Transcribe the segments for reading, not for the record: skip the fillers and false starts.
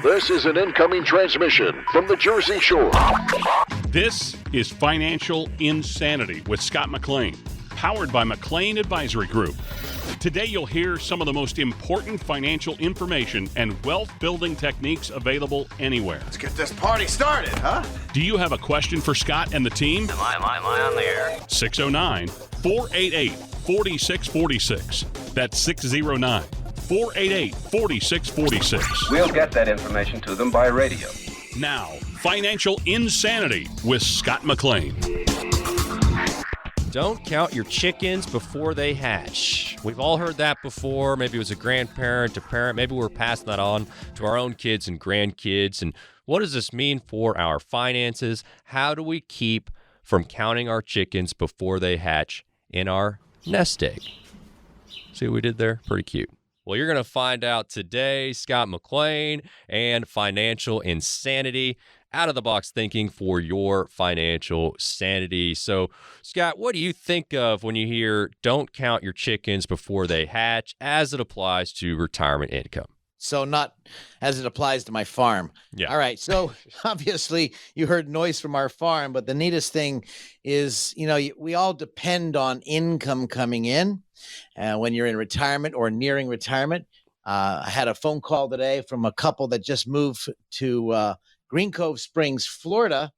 This is an incoming transmission from the Jersey Shore. This is Financial Insanity with Scott McLean, powered by McLean Advisory Group. Today you'll hear some of the most important financial information and wealth-building techniques available anywhere. Let's get this party started, huh? Do you have a question for Scott and the team? Am I on the air? 609-488-4646. That's 609-488-4646. We'll get that information to them by radio. Now, Financial Insanity with Scott McLean. Don't count your chickens before they hatch. We've all heard that before. Maybe it was a grandparent, a parent. Maybe we're passing that on to our own kids and grandkids. And what does this mean for our finances? How do we keep from counting our chickens before they hatch in our nest egg? See what we did there? Pretty cute. Well, you're going to find out today. Scott McLean and Financial Insanity. Out-of-the-box thinking for your financial sanity. So, Scott, what do you think of when you hear don't count your chickens before they hatch as it applies to retirement income? So not as it applies to my farm. Yeah. All right. So obviously you heard noise from our farm, but the neatest thing is, we all depend on income coming in when you're in retirement or nearing retirement. I had a phone call today from a couple that just moved to Green Cove Springs, Florida,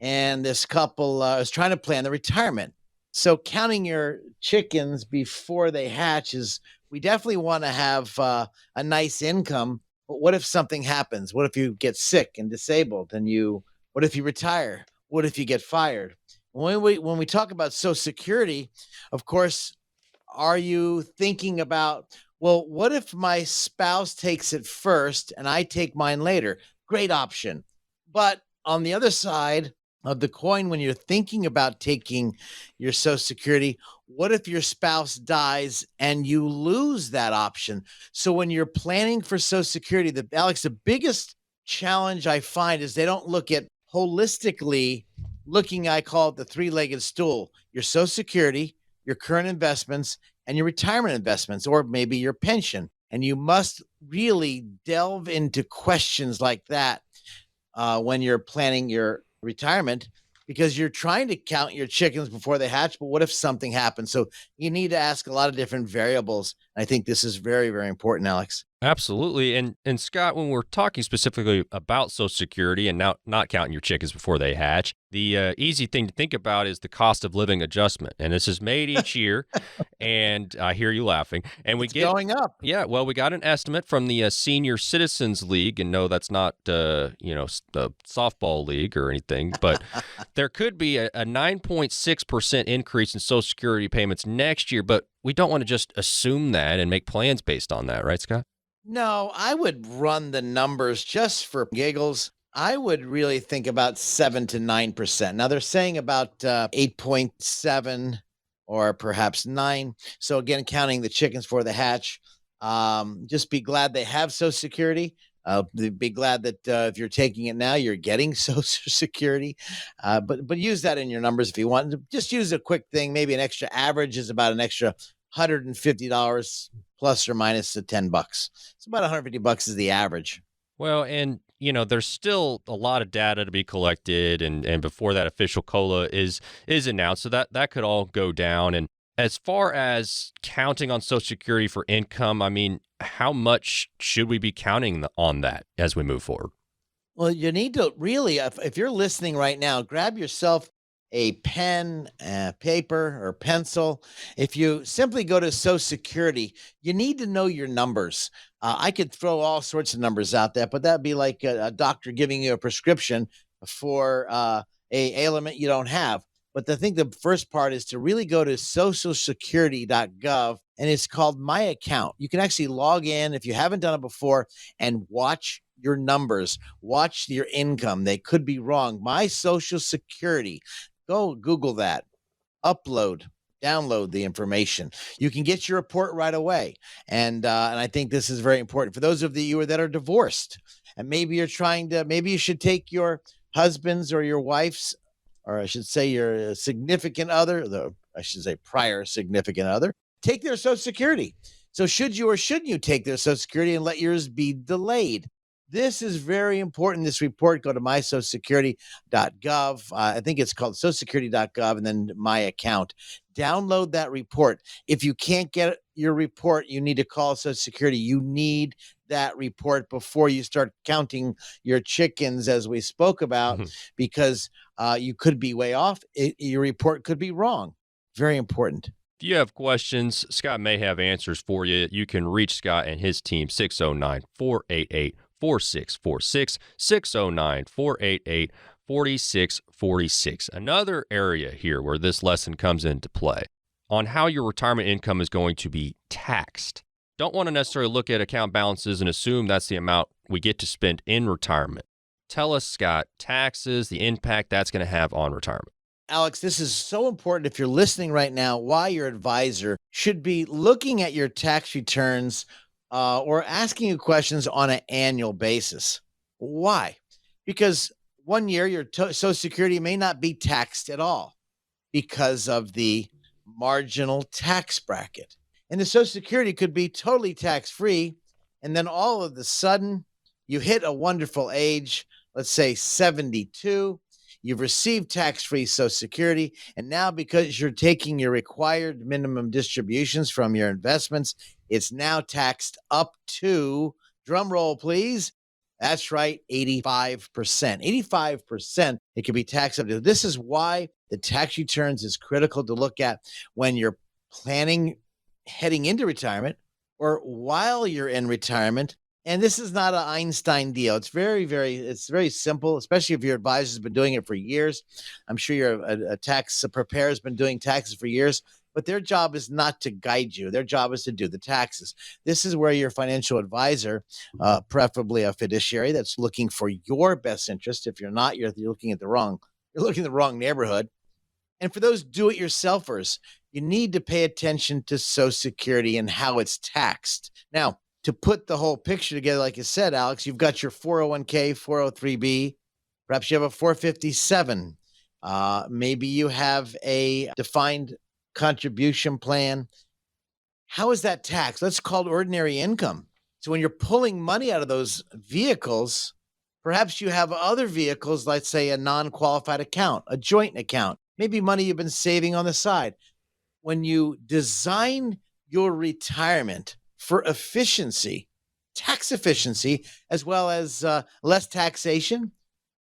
and this couple is trying to plan their retirement. So counting your chickens before they hatch is, we definitely want to have a nice income, but what if something happens? What if you get sick and disabled what if you retire? What if you get fired? When we talk about Social Security, of course, are you thinking about, well, what if my spouse takes it first and I take mine later? Great option. But on the other side of the coin, when you're thinking about taking your Social Security, what if your spouse dies and you lose that option? So when you're planning for Social Security, Alex, the biggest challenge I find is they don't look at holistically looking, I call it the three-legged stool, your Social Security, your current investments, and your retirement investments, or maybe your pension. And you must really delve into questions like that when you're planning your retirement, because you're trying to count your chickens before they hatch, but what if something happens? So you need to ask a lot of different variables. I think this is very, very important, Alex. Absolutely. And Scott, when we're talking specifically about Social Security and not counting your chickens before they hatch, the easy thing to think about is the cost of living adjustment. And this is made each year. And I hear you laughing. And It's going up. Yeah, well, we got an estimate from the Senior Citizens League. And no, that's not, the softball league or anything. But there could be a 9.6% increase in Social Security payments next year. But we don't want to just assume that and make plans based on that, right, Scott? No, I would run the numbers just for giggles. I would really think about 7 to 9%. Now they're saying about 8.7 or perhaps 9. So again, counting the chickens for the hatch. Just be glad they have Social Security. Be glad that if you're taking it now, you're getting Social Security. But use that in your numbers if you want. Just use a quick thing. Maybe an extra average is about an extra $150 plus or minus the $10. It's about $150 is the average. Well, and there's still a lot of data to be collected, and before that official COLA is announced, so that could all go down. And as far as counting on Social Security for income, I mean, how much should we be counting on that as we move forward? Well, you need to really, if you're listening right now, grab yourself a pen, paper, or pencil. If you simply go to Social Security, you need to know your numbers. I could throw all sorts of numbers out there, but that'd be like a doctor giving you a prescription for a ailment you don't have. But I think the first part is to really go to socialsecurity.gov, and it's called My Account. You can actually log in if you haven't done it before and watch your numbers, watch your income. They could be wrong. My Social Security. Go Google that, download the information. You can get your report right away. And I think this is very important for those of you that are divorced. And maybe you should take your husband's or your wife's, or I should say your significant other, prior significant other, take their Social Security. So should you or shouldn't you take their Social Security and let yours be delayed? This is very important. This report, go to mysocialsecurity.gov. I think it's called socialsecurity.gov and then my account. Download that report. If you can't get your report, you need to call Social Security. You need that report before you start counting your chickens, as we spoke about, because you could be way off. Your report could be wrong. Very important. If you have questions, Scott may have answers for you. You can reach Scott and his team, 609-488-4646, 609-488-4646. Another area here where this lesson comes into play on how your retirement income is going to be taxed. Don't want to necessarily look at account balances and assume that's the amount we get to spend in retirement. Tell us, Scott, taxes, the impact that's going to have on retirement. Alex, this is so important if you're listening right now, why your advisor should be looking at your tax returns or asking you questions on an annual basis. Why? Because one year your Social Security may not be taxed at all because of the marginal tax bracket. And the Social Security could be totally tax-free, and then all of a sudden you hit a wonderful age, let's say 72, you've received tax-free Social Security, and now because you're taking your required minimum distributions from your investments, it's now taxed up to, drum roll please, that's right, 85%. 85% it can be taxed up to. This is why the tax returns is critical to look at when you're planning heading into retirement or while you're in retirement. And this is not an Einstein deal. It's very simple, especially if your advisor's been doing it for years. I'm sure your tax preparer has been doing taxes for years, but their job is not to guide you. Their job is to do the taxes. This is where your financial advisor, preferably a fiduciary that's looking for your best interest. If you're not, you're looking in the wrong neighborhood. And for those do-it-yourselfers, you need to pay attention to Social Security and how it's taxed. Now, to put the whole picture together, like you said, Alex, you've got your 401k, 403b, perhaps you have a 457. Maybe you have a defined contribution plan. How is that taxed? That's called ordinary income. So when you're pulling money out of those vehicles, perhaps you have other vehicles, let's say a non-qualified account, a joint account, maybe money you've been saving on the side. When you design your retirement for efficiency, tax efficiency, as well as less taxation,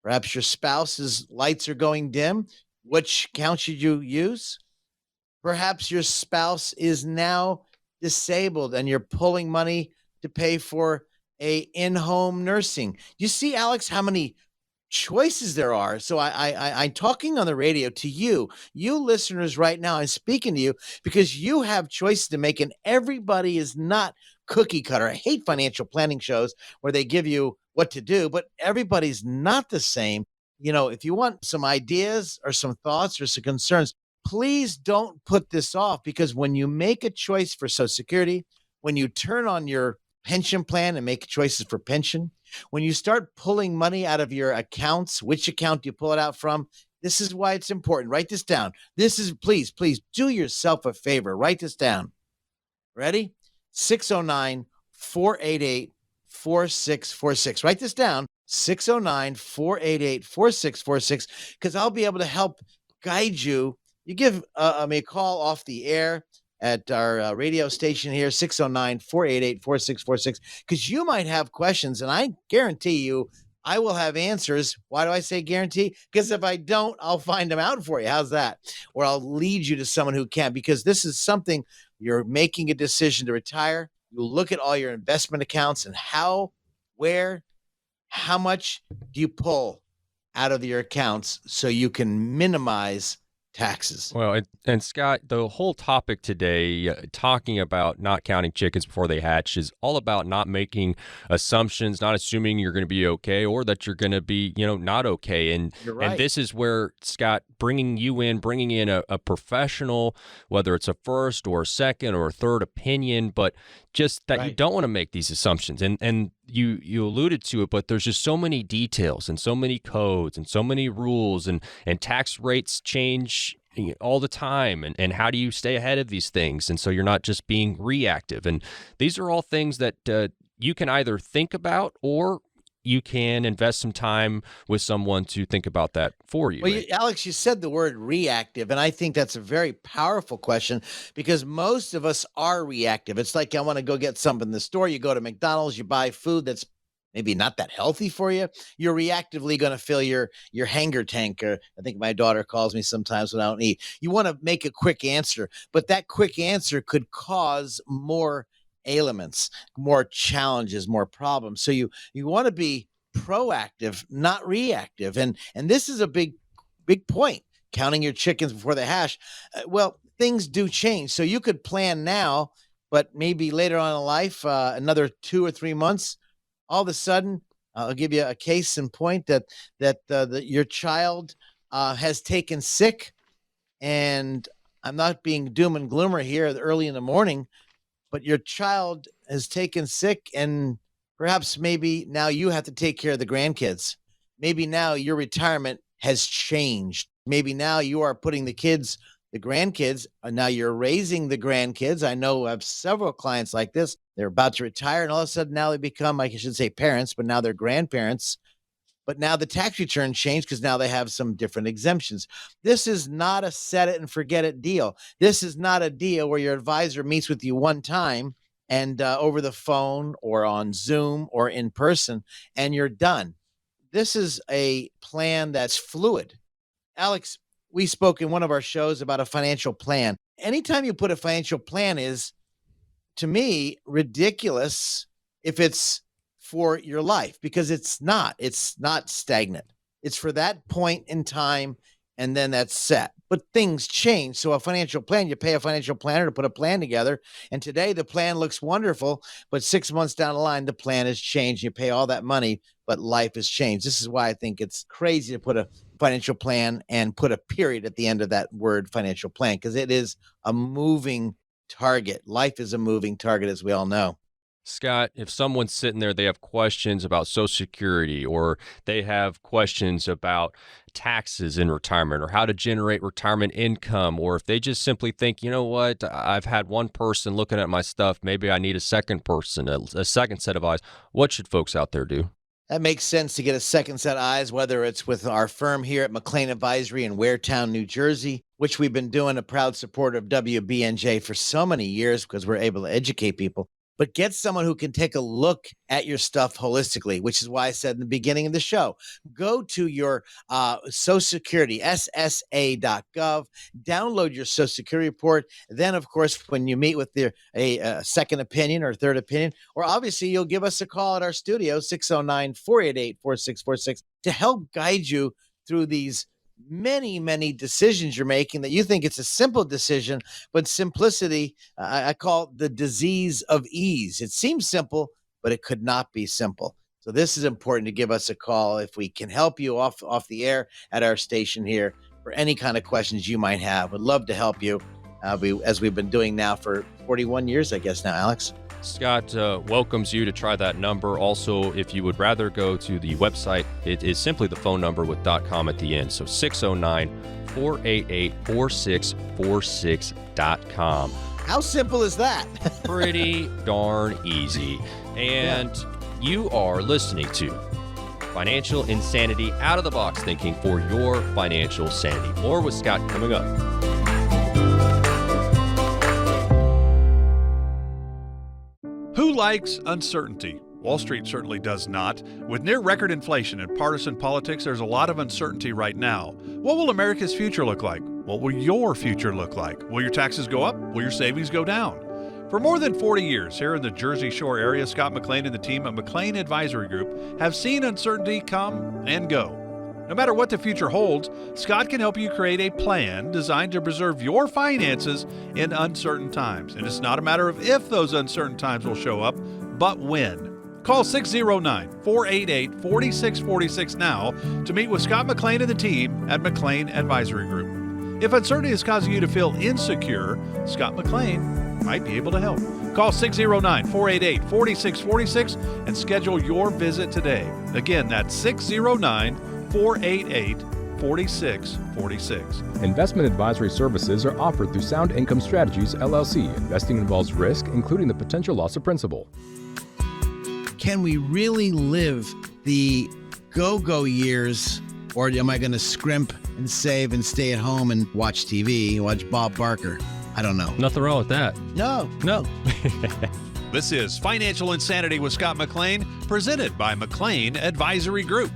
perhaps your spouse's lights are going dim, which account should you use? Perhaps your spouse is now disabled and you're pulling money to pay for a in-home nursing. You see, Alex, how many choices there are. So I'm talking on the radio to you listeners right now. I'm speaking to you because you have choices to make, and everybody is not cookie cutter. I hate financial planning shows where they give you what to do, but everybody's not the same. You know, if you want some ideas or some thoughts or some concerns, please don't put this off, because when you make a choice for Social Security, when you turn on your pension plan and make choices for pension, when you start pulling money out of your accounts, which account do you pull it out from? This is why it's important. Write this down. This is, please do yourself a favor. Write this down. Ready? 609-488-4646. Write this down. 609-488-4646, because I'll be able to help guide you. You give me a call off the air at our radio station here, 609-488-4646, because you might have questions, and I guarantee you I will have answers. Why do I say guarantee? Because if I don't, I'll find them out for you. How's that? Or I'll lead you to someone who can, because this is something you're making a decision to retire. You look at all your investment accounts and how much do you pull out of your accounts so you can minimize taxes. Well, and Scott, the whole topic today, talking about not counting chickens before they hatch, is all about not making assumptions, not assuming you're going to be okay or that you're going to be, not okay. And You're right. And this is where, Scott, bringing in a professional, whether it's a first or a second or a third opinion, but just that you Right. don't want to make these assumptions. And you alluded to it, but there's just so many details and so many codes and so many rules, and tax rates change all the time. And how do you stay ahead of these things? And so you're not just being reactive. And these are all things that you can either think about or you can invest some time with someone to think about that for you. Well, Alex, you said the word reactive, and I think that's a very powerful question because most of us are reactive. It's like I want to go get something in the store. You go to McDonald's, you buy food that's maybe not that healthy for you. You're reactively going to fill your hanger tank. Or I think my daughter calls me sometimes when I don't eat. You want to make a quick answer, but that quick answer could cause more ailments, more challenges, more problems. So you want to be proactive, not reactive. And this is a big point. Counting your chickens before they hatch. Well, things do change. So you could plan now, but maybe later on in life, another 2 or 3 months, all of a sudden, I'll give you a case in point that your child has taken sick, and I'm not being doom and gloomer here early in the morning, but your child has taken sick, and perhaps maybe now you have to take care of the grandkids. Maybe now your retirement has changed. Maybe now you are putting the grandkids, and now you're raising the grandkids. I know I have several clients like this. They're about to retire, and all of a sudden now they become, I should say parents, but now they're grandparents. But now the tax return changed because now they have some different exemptions. This is not a set it and forget it deal. This is not a deal where your advisor meets with you one time and over the phone or on Zoom or in person, and you're done. This is a plan that's fluid. Alex, we spoke in one of our shows about a financial plan. Anytime you put a financial plan is, to me, ridiculous if it's for your life, because it's not stagnant. It's for that point in time, and then that's set. But things change. So a financial plan, you pay a financial planner to put a plan together. And today the plan looks wonderful, but 6 months down the line, the plan has changed. You pay all that money, but life has changed. This is why I think it's crazy to put a financial plan and put a period at the end of that word financial plan, because it is a moving target. Life is a moving target, as we all know. Scott, if someone's sitting there, they have questions about Social Security, or they have questions about taxes in retirement, or how to generate retirement income, or if they just simply think, you know what, I've had one person looking at my stuff, maybe I need a second person, a second set of eyes. What should folks out there do? That makes sense to get a second set of eyes, whether it's with our firm here at McLean Advisory in Waretown, New Jersey, which we've been doing, a proud supporter of WBNJ for so many years because we're able to educate people. But get someone who can take a look at your stuff holistically, which is why I said in the beginning of the show, go to your Social Security, ssa.gov, download your Social Security report. Then, of course, when you meet with a second opinion or third opinion, or obviously you'll give us a call at our studio, 609-488-4646, to help guide you through these many decisions you're making that you think it's a simple decision, but simplicity, I call it the disease of ease. It seems simple, but it could not be simple. So this is important to give us a call if we can help you off the air at our station here for any kind of questions you might have. Would love to help you as we've been doing now for 41 years, I guess now, Alex. Scott welcomes you to try that number. Also, if you would rather go to the website, it is simply the phone number with .com at the end. So 609-488-4646.com. How simple is that? Pretty darn easy. And you are listening to Financial Insanity, out of the box thinking for your financial sanity. More with Scott coming up. Who likes uncertainty? Wall Street certainly does not. With near record inflation and partisan politics, there's a lot of uncertainty right now. What will America's future look like? What will your future look like? Will your taxes go up? Will your savings go down? For more than 40 years here in the Jersey Shore area, Scott McLean and the team at McLean Advisory Group have seen uncertainty come and go. No matter what the future holds, Scott can help you create a plan designed to preserve your finances in uncertain times. And it's not a matter of if those uncertain times will show up, but when. Call 609-488-4646 now to meet with Scott McLean and the team at McLean Advisory Group. If uncertainty is causing you to feel insecure, Scott McLean might be able to help. Call 609-488-4646 and schedule your visit today. Again, that's 609-488-4646. Investment advisory services are offered through Sound Income Strategies, LLC. Investing involves risk, including the potential loss of principal. Can we really live the go-go years, or am I going to scrimp and save and stay at home and watch TV, watch Bob Barker? I don't know. Nothing wrong with that. No. This is Financial Insanity with Scott McLean, presented by McLean Advisory Group.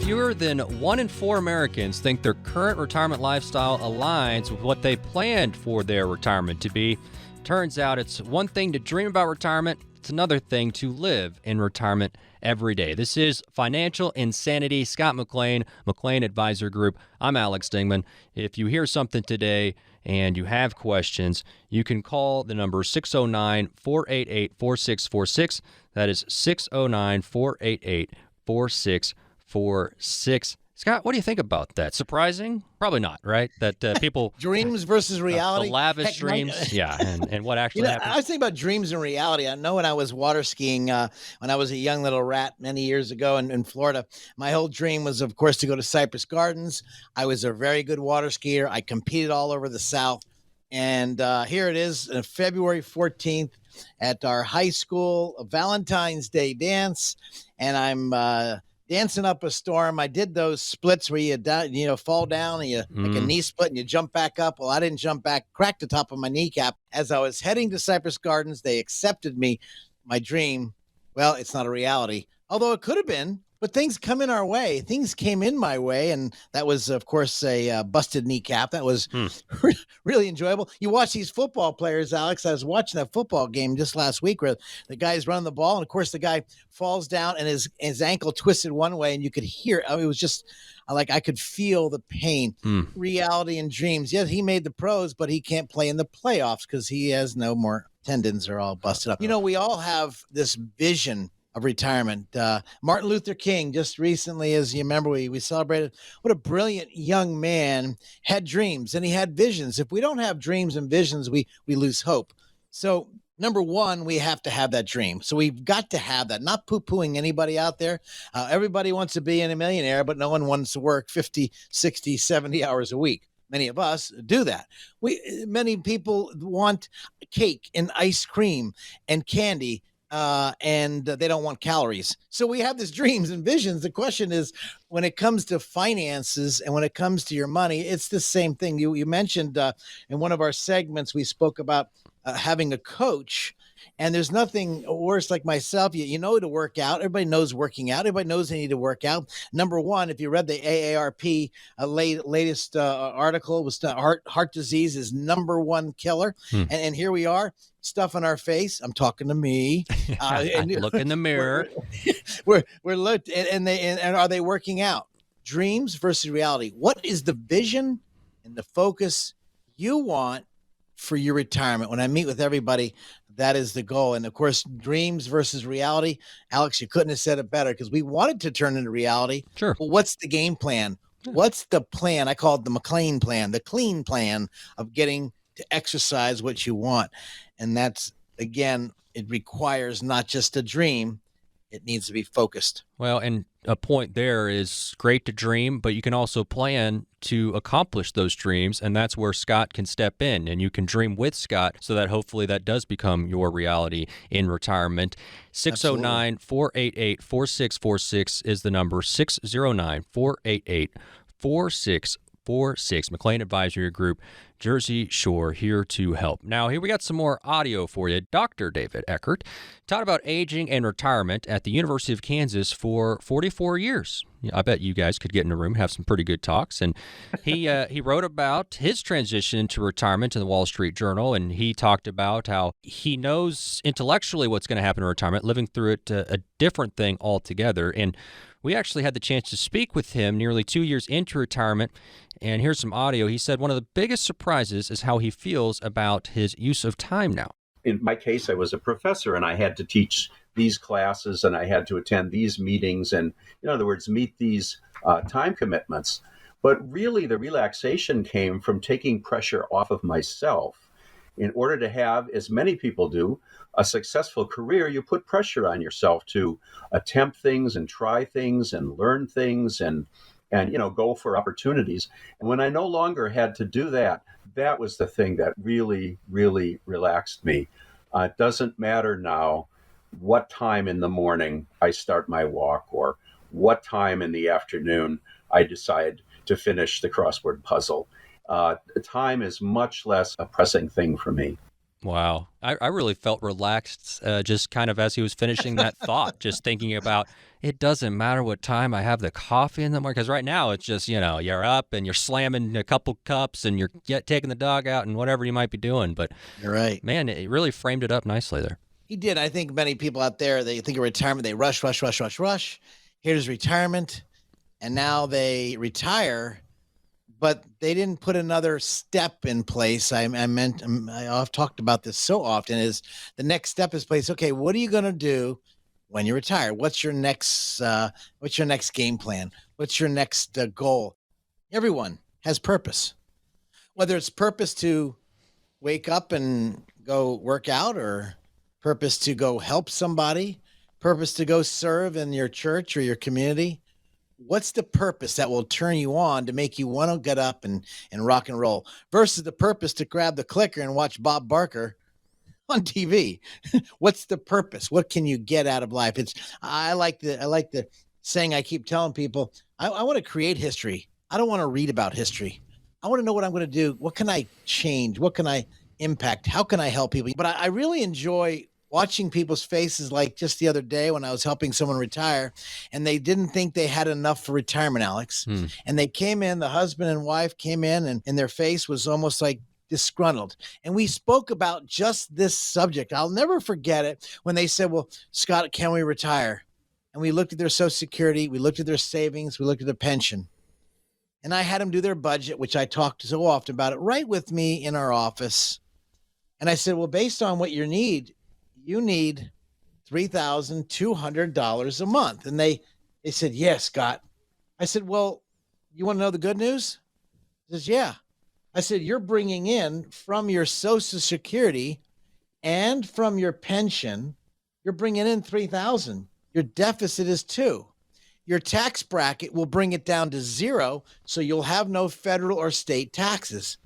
Fewer than 1 in 4 Americans think their current retirement lifestyle aligns with what they planned for their retirement to be. Turns out it's one thing to dream about retirement, it's another thing to live in retirement every day. This is Financial Insanity. Scott McLean, McLean Advisor Group. I'm Alex Dingman. If you hear something today and you have questions, you can call the number 609-488-4646. That is 609-488-4646. Scott, what do you think about that? Surprising? Probably not, right? That people... Dreams versus reality. The lavish dreams. Yeah, and what actually happens. I was thinking about dreams and reality. I know when I was water skiing, when I was a young little rat many years ago in Florida, my whole dream was, of course, to go to Cypress Gardens. I was a very good water skier. I competed all over the South. And here it is, February 14th at our high school Valentine's Day dance. And I'm... dancing up a storm. I did those splits where you fall down and you like a knee split and you jump back up. Well, I didn't jump back, cracked the top of my kneecap. As I was heading to Cypress Gardens, they accepted me, my dream. Well, it's not a reality, although it could have been. But things come in our way. Things came in my way, and that was, of course, a busted kneecap. That was really enjoyable. You watch these football players, Alex. I was watching that football game just last week where the guy's running the ball, and, of course, the guy falls down, and his ankle twisted one way, and you could hear it. I mean, it was just like I could feel the pain. Reality and dreams. Yes, he made the pros, but he can't play in the playoffs because he has no more tendons are all busted up. You know, we all have this vision of retirement. Martin Luther King just recently, as you remember, we celebrated. What a brilliant young man, had dreams and he had visions. If we don't have dreams and visions, we lose hope. So number one, we have to have that dream. So we've got to have that, not poo-pooing anybody out there. Everybody wants to be a millionaire, but no one wants to work 50, 60, 70 hours a week. Many of us do that. Many people want cake and ice cream and candy, and they don't want calories. So we have these dreams and visions. The question is, when it comes to finances and when it comes to your money, it's the same thing. You mentioned in one of our segments, we spoke about having a coach. And there's nothing worse, like myself, you know to work out. Everybody knows working out. Everybody knows they need to work out. Number one, if you read the AARP latest article, was heart disease is number one killer. And here we are, stuff on our face. I'm talking to me. And look in the mirror. we're looked, and are they working out? Dreams versus reality. What is the vision and the focus you want for your retirement? When I meet with everybody, that is the goal. And of course, dreams versus reality. Alex, you couldn't have said it better, because we wanted to turn into reality. Sure. Well, what's the game plan? What's the plan? I call it the McLean plan, the clean plan of getting to exercise what you want. And that's, again, it requires not just a dream. It needs to be focused. Well, and a point there is great to dream, but you can also plan to accomplish those dreams, and that's where Scott can step in, and you can dream with Scott so that hopefully that does become your reality in retirement. 609-488-4646 is the number, 609-488-4646. McLean Advisory Group, Jersey Shore, here to help. Now, here we got some more audio for you. Dr. David Eckert taught about aging and retirement at the University of Kansas for 44 years. I bet you guys could get in a room and have some pretty good talks. And he wrote about his transition to retirement in the Wall Street Journal, and he talked about how he knows intellectually what's going to happen in retirement, living through it a different thing altogether. And we actually had the chance to speak with him nearly 2 years into retirement, and here's some audio. He said one of the biggest surprises is how he feels about his use of time now. In my case, I was a professor, and I had to teach these classes, and I had to attend these meetings, and in other words, meet these time commitments. But really, the relaxation came from taking pressure off of myself. In order to have, as many people do, a successful career, you put pressure on yourself to attempt things and try things and learn things and go for opportunities. And when I no longer had to do that, that was the thing that really, really relaxed me. It doesn't matter now what time in the morning I start my walk or what time in the afternoon I decide to finish the crossword puzzle. Time is much less a pressing thing for me. Wow. I really felt relaxed just kind of as he was finishing that thought, just thinking about it doesn't matter what time I have the coffee in the morning. Because right now it's just, you're up and you're slamming a couple cups and you're taking the dog out and whatever you might be doing. But You're right. man, it really framed it up nicely there. He did. I think many people out there, they think of retirement, they rush. Here's retirement. And now they retire, but they didn't put another step in place. I've talked about this so often, is the next step is place. Okay, what are you going to do when you retire? What's your next game plan? What's your next goal? Everyone has purpose, whether it's purpose to wake up and go work out, or purpose to go help somebody, purpose to go serve in your church or your community. What's the purpose that will turn you on to make you want to get up and rock and roll versus the purpose to grab the clicker and watch Bob Barker on TV? What's the purpose? What can you get out of life? I like the saying I keep telling people, I want to create history. I don't want to read about history. I want to know what I'm going to do. What can I change? What can I impact? How can I help people? But I really enjoy watching people's faces, like just the other day when I was helping someone retire and they didn't think they had enough for retirement, Alex. And they came in, the husband and wife came in, and their face was almost like disgruntled. And we spoke about just this subject. I'll never forget it when they said, well, Scott, can we retire? And we looked at their Social Security, we looked at their savings, we looked at their pension. And I had them do their budget, which I talked so often about it, right with me in our office. And I said, well, based on what you need $3,200 a month. And they said, yes, Scott. I said, well, you want to know the good news? He says, yeah. I said, you're bringing in from your Social Security and from your pension, you're bringing in $3,000. Your deficit is $2,000. Your tax bracket will bring it down to $0, so you'll have no federal or state taxes.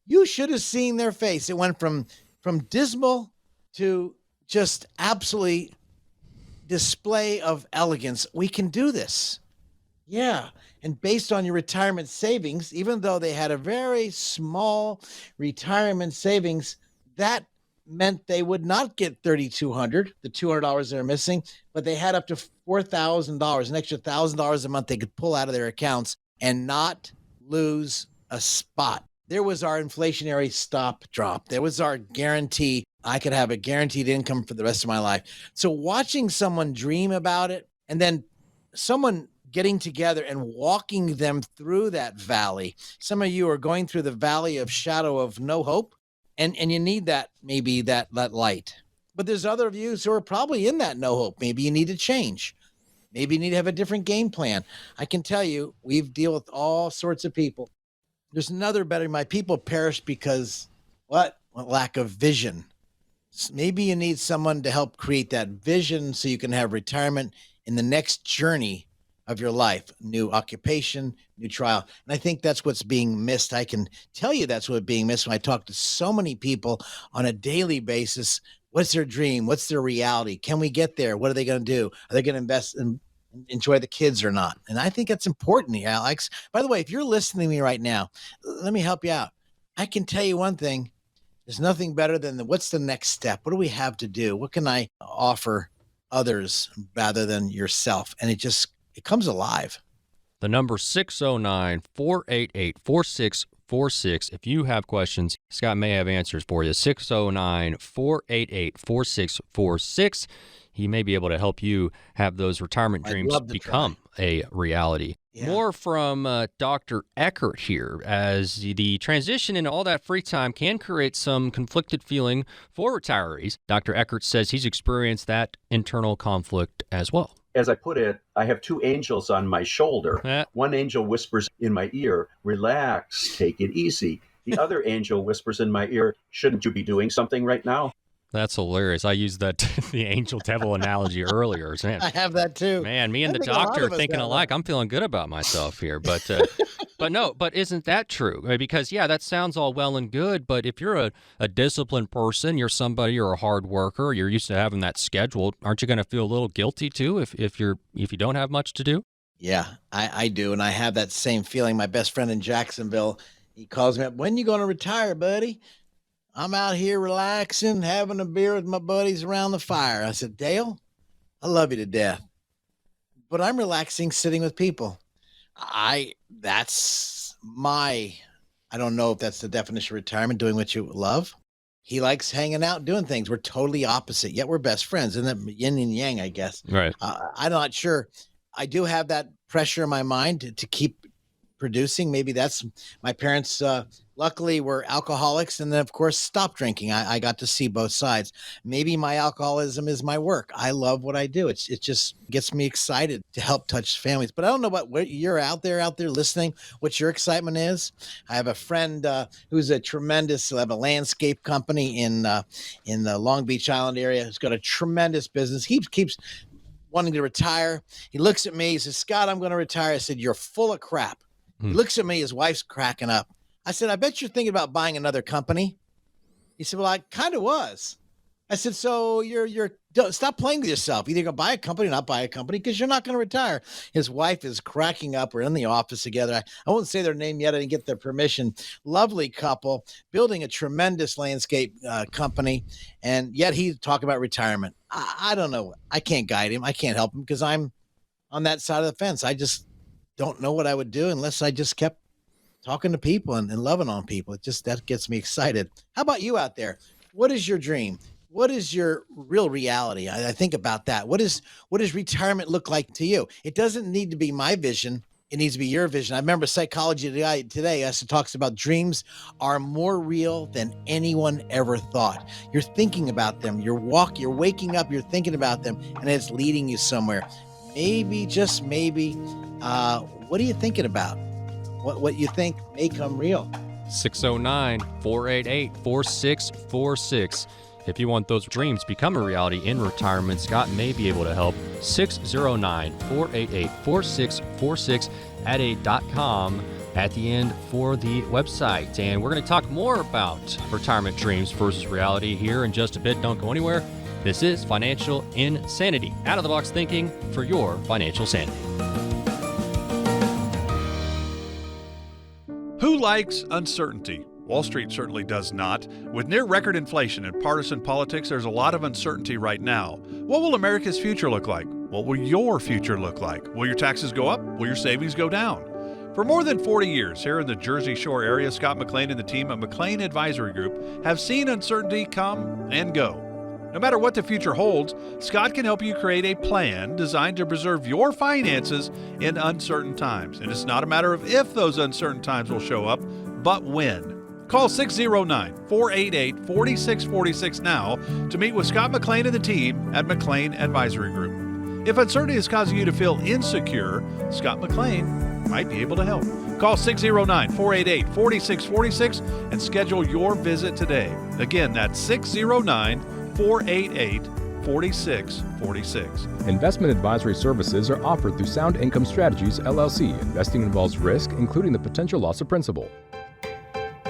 You should have seen their face. It went from dismal to just absolutely display of elegance. We can do this. Yeah. And based on your retirement savings, even though they had a very small retirement savings, that meant they would not get $3,200, the $200 they're missing, but they had up to $4,000, an extra $1,000 a month they could pull out of their accounts and not lose a spot. There was our inflationary stop drop. There was our guarantee. I could have a guaranteed income for the rest of my life. So watching someone dream about it and then someone getting together and walking them through that valley. Some of you are going through the valley of shadow of no hope, and you need that, maybe that light. But there's other of you who are probably in that no hope. Maybe you need to change. Maybe you need to have a different game plan. I can tell you, we've dealt with all sorts of people. There's another better, my people perish because what? Lack of vision. Maybe you need someone to help create that vision so you can have retirement in the next journey of your life, new occupation, new trial. And I think that's what's being missed. I can tell you that's what's being missed when I talk to so many people on a daily basis. What's their dream? What's their reality? Can we get there? What are they going to do? Are they going to invest and enjoy the kids or not? And I think that's important, Alex. By the way, if you're listening to me right now, let me help you out. I can tell you one thing. There's nothing better than what's the next step? What do we have to do? What can I offer others rather than yourself? And it comes alive. The number 609-488-4646. If you have questions, Scott may have answers for you. 609-488-4646. He may be able to help you have those retirement dreams become a reality. Yeah. More from Dr. Eckert here, as the transition into all that free time can create some conflicted feeling for retirees. Dr. Eckert says he's experienced that internal conflict as well. As I put it, I have two angels on my shoulder. One angel whispers in my ear, relax, take it easy. The other angel whispers in my ear, shouldn't you be doing something right now? That's hilarious. I used that the angel devil analogy earlier. Man, I have that too. Man, me and the doctor thinking alike. I'm feeling good about myself here. But But isn't that true? Because, yeah, that sounds all well and good, but if you're a disciplined person, you're a hard worker, you're used to having that scheduled, aren't you going to feel a little guilty too if you don't have much to do? Yeah, I do. And I have that same feeling. My best friend in Jacksonville, he calls me up, when you going to retire, buddy? I'm out here relaxing, having a beer with my buddies around the fire. I said, Dale, I love you to death, but I'm relaxing sitting with people. I don't know if that's the definition of retirement, doing what you love. He likes hanging out, doing things. We're totally opposite, yet we're best friends. And that yin and yang, I guess. Right. I'm not sure. I do have that pressure in my mind to keep producing. Maybe that's my parents. Luckily, were alcoholics, and then of course stopped drinking. I got to see both sides. Maybe my alcoholism is my work. I love what I do. It just gets me excited to help touch families. But I don't know about what you're out there listening, what your excitement is. I have a friend who's a tremendous, have a landscape company in the Long Beach Island area. Who's got a tremendous business. He keeps wanting to retire. He looks at me. He says, Scott, I'm going to retire. I said, you're full of crap. He looks at me. His wife's cracking up. I said, I bet you're thinking about buying another company. He said, well, I kind of was. I said, so stop playing with yourself. Either go buy a company or not buy a company, because you're not going to retire. His wife is cracking up. We're in the office together. I won't say their name yet. I didn't get their permission. Lovely couple, building a tremendous landscape company. And yet he's talking about retirement. I don't know. I can't guide him. I can't help him because I'm on that side of the fence. I just don't know what I would do unless I just kept talking to people and loving on people. That gets me excited. How about you out there? What is your dream? What is your real reality? I think about that. What does retirement look like to you? It doesn't need to be my vision. It needs to be your vision. I remember Psychology Today also talks about dreams are more real than anyone ever thought. You're thinking about them. You're waking up, you're thinking about them, and it's leading you somewhere. Maybe, just maybe, what are you thinking about? What you think may come real. 609-488-4646. If you want those dreams become a reality in retirement, Scott may be able to help. 609-488-4646 at a.com at the end for the website. And we're going to talk more about retirement dreams versus reality here in just a bit. Don't go anywhere. This is Financial Insanity. Out-of-the-box thinking for your financial sanity. Who likes uncertainty? Wall Street certainly does not. With near record inflation and partisan politics, there's a lot of uncertainty right now. What will America's future look like? What will your future look like? Will your taxes go up? Will your savings go down? For more than 40 years here in the Jersey Shore area, Scott McLean and the team at McLean Advisory Group have seen uncertainty come and go. No matter what the future holds, Scott can help you create a plan designed to preserve your finances in uncertain times. And it's not a matter of if those uncertain times will show up, but when. Call 609-488-4646 now to meet with Scott McLean and the team at McLean Advisory Group. If uncertainty is causing you to feel insecure, Scott McLean might be able to help. Call 609-488-4646 and schedule your visit today. Again, that's 609-488-4646. Investment advisory services are offered through Sound Income Strategies, LLC. Investing involves risk, including the potential loss of principal.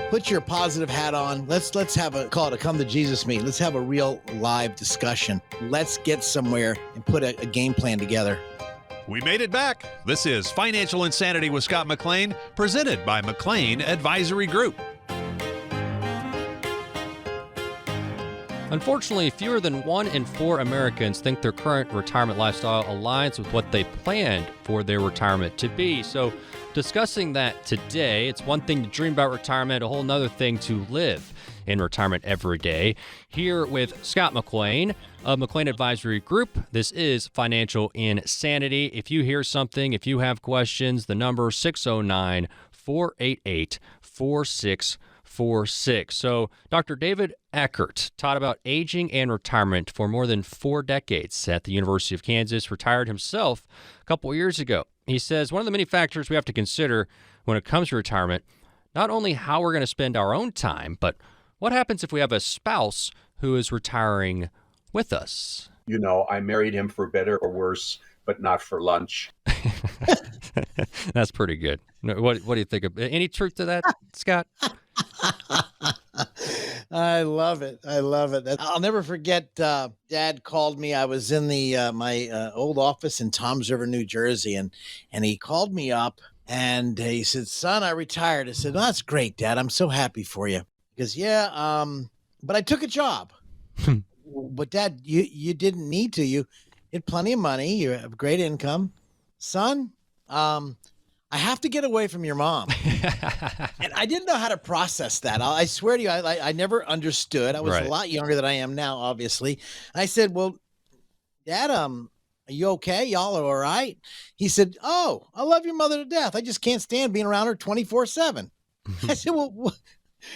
Put your positive hat on. Let's have a call it a come to Jesus meeting. Let's have a real live discussion. Let's get somewhere and put a game plan together. We made it back. This is Financial Insanity with Scott McLean, presented by McLean Advisory Group. Unfortunately, fewer than 1 in 4 Americans think their current retirement lifestyle aligns with what they planned for their retirement to be. So, discussing that today, it's one thing to dream about retirement, a whole nother thing to live in retirement every day. Here with Scott McLean of McLean Advisory Group, this is Financial Insanity. If you hear something, if you have questions, the number 609-488-4646. So, Dr. David Eckert taught about aging and retirement for more than 4 decades at the University of Kansas, retired himself a couple years ago. He says one of the many factors we have to consider when it comes to retirement, not only how we're going to spend our own time, but what happens if we have a spouse who is retiring with us? You know, I married him for better or worse, but not for lunch. That's pretty good. What do you think of any truth to that, Scott? I love it. I love it. I'll never forget. Dad called me. I was in the my old office in Toms River, New Jersey, and he called me up and he said, "Son, I retired." I said, "Oh, that's great, Dad. I'm so happy for you." He goes, "Yeah, but I took a job." But Dad, you didn't need to. You had plenty of money. You have great income, son. I have to get away from your mom. And I didn't know how to process that. I swear to you, I never understood. I was Right. a lot younger than I am now, obviously. And I said, "Well, Dad, are you okay? Y'all are all right?" He said, "Oh, I love your mother to death. I just can't stand being around her 24/7. I said, "Well,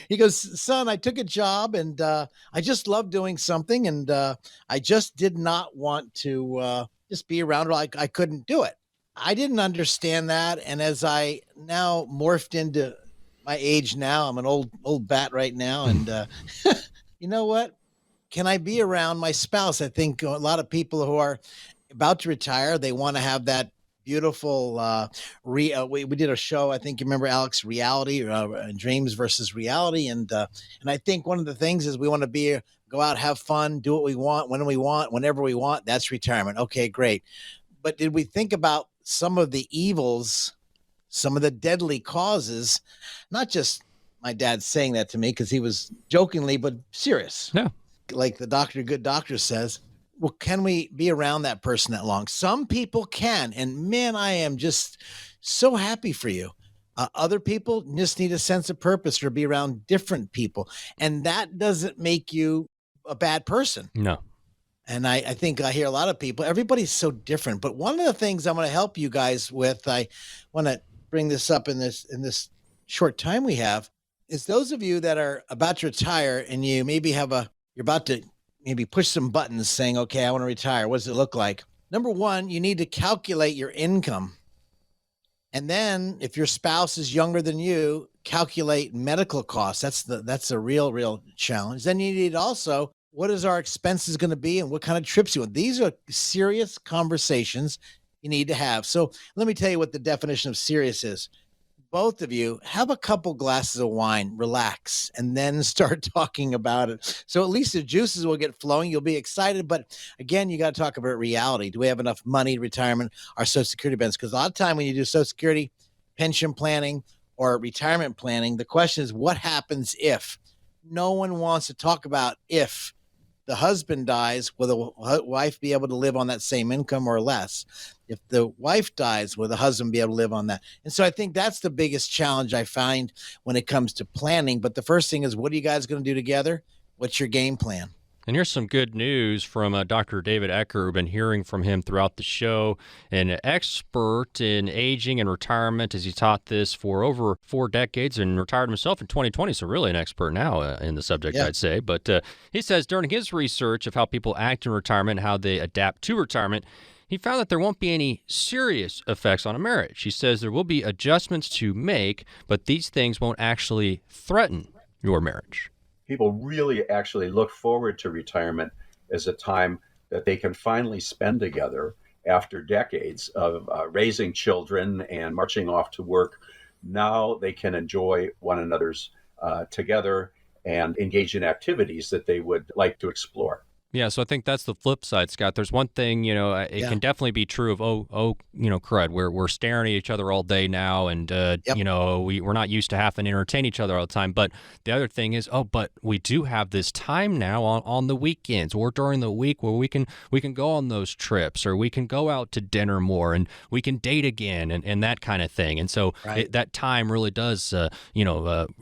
he goes, "Son, I took a job and I just love doing something. And I just did not want to just be around her. I couldn't do it." I didn't understand that. And as I now morphed into my age now, I'm an old bat right now. And you know what? Can I be around my spouse? I think a lot of people who are about to retire, they want to have that beautiful we did a show, I think you remember, Alex, reality, dreams versus reality. And I think one of the things is we want to go out, have fun, do what we want, when we want, whenever we want. That's retirement. Okay, great. But did we think about some of the evils, some of the deadly causes? Not just my dad saying that to me because he was jokingly, but serious. Yeah. Like the good doctor says, well, can we be around that person that long? Some people can. And man, I am just so happy for you. Other people just need a sense of purpose or be around different people. And that doesn't make you a bad person. No. And I think I hear a lot of people, everybody's so different. But one of the things I'm going to help you guys with, I want to bring this up in this short time we have, is those of you that are about to retire and you maybe you're about to maybe push some buttons saying, okay, I want to retire. What does it look like? Number one, you need to calculate your income. And then if your spouse is younger than you, calculate medical costs. That's a real challenge. Then you need also, what is our expenses going to be and what kind of trips you want? These are serious conversations you need to have. So let me tell you what the definition of serious is. Both of you have a couple glasses of wine, relax, and then start talking about it. So at least the juices will get flowing. You'll be excited. But again, you got to talk about reality. Do we have enough money, retirement, our Social Security benefits? Because a lot of time when you do Social Security, pension planning, or retirement planning, the question is, what happens if? No one wants to talk about if the husband dies, will the wife be able to live on that same income or less? If the wife dies, will the husband be able to live on that? And so I think that's the biggest challenge I find when it comes to planning. But the first thing is, what are you guys going to do together? What's your game plan? And here's some good news from Dr. David Ecker. We've been hearing from him throughout the show. An expert in aging and retirement, as he taught this for over 4 decades and retired himself in 2020. So really an expert now in the subject, yeah. I'd say. But he says during his research of how people act in retirement, how they adapt to retirement, he found that there won't be any serious effects on a marriage. He says there will be adjustments to make, but these things won't actually threaten your marriage. People really actually look forward to retirement as a time that they can finally spend together after decades of raising children and marching off to work. Now they can enjoy one another's together and engage in activities that they would like to explore. Yeah, so I think that's the flip side, Scott. There's one thing, it can definitely be true of, crud. We're staring at each other all day now, and, we're not used to having to entertain each other all the time. But the other thing is, but we do have this time now on the weekends or during the week where we can go on those trips, or we can go out to dinner more, and we can date again, and that kind of thing. And so that time really does,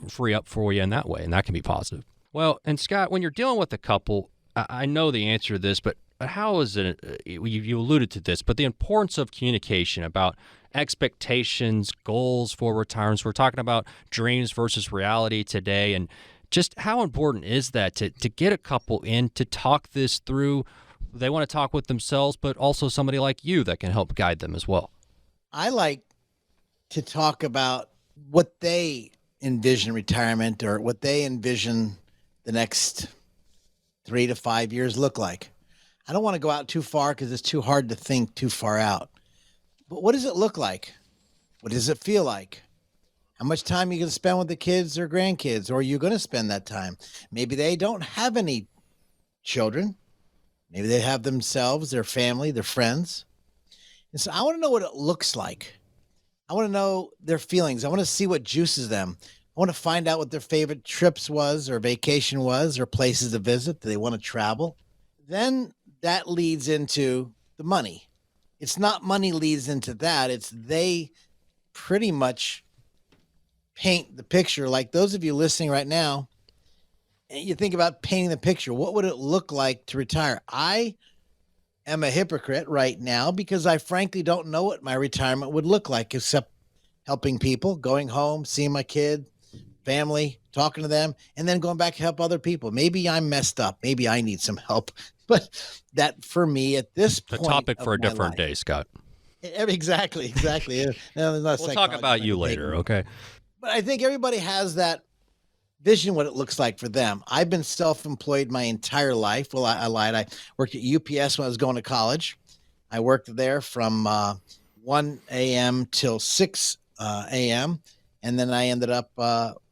free up for you in that way, and that can be positive. Well, and Scott, when you're dealing with a couple, I know the answer to this, but how is it, you alluded to this, but the importance of communication about expectations, goals for retirement. We're talking about dreams versus reality today, and just how important is that to get a couple in to talk this through? They want to talk with themselves, but also somebody like you that can help guide them as well. I like to talk about what they envision retirement or what they envision the next 3 to 5 years look like. I don't want to go out too far because it's too hard to think too far out. But what does it look like? What does it feel like? How much time are you going to spend with the kids or grandkids? Or are you going to spend that time? Maybe they don't have any children. Maybe they have themselves, their family, their friends. And so I want to know what it looks like. I want to know their feelings. I want to see what juices them. I want to find out what their favorite trips was or vacation was or places to visit. Do they want to travel? Then that leads into the money. It's not money leads into that. It's they pretty much paint the picture. Like those of you listening right now, you think about painting the picture. What would it look like to retire? I am a hypocrite right now because I frankly don't know what my retirement would look like except helping people, going home, seeing my kid, family, talking to them, and then going back to help other people. Maybe I'm messed up. Maybe I need some help. But that for me at this point, a topic for a different day, Scott. Exactly. No, we'll talk about you later, okay? But I think everybody has that vision, what it looks like for them. I've been self-employed my entire life. Well, I lied. I worked at UPS when I was going to college. I worked there from 1 a.m. till 6 a.m. And then I ended up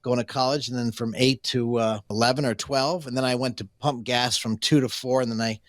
going to college, and then from 8 to 11 or 12. And then I went to pump gas from 2 to 4. And then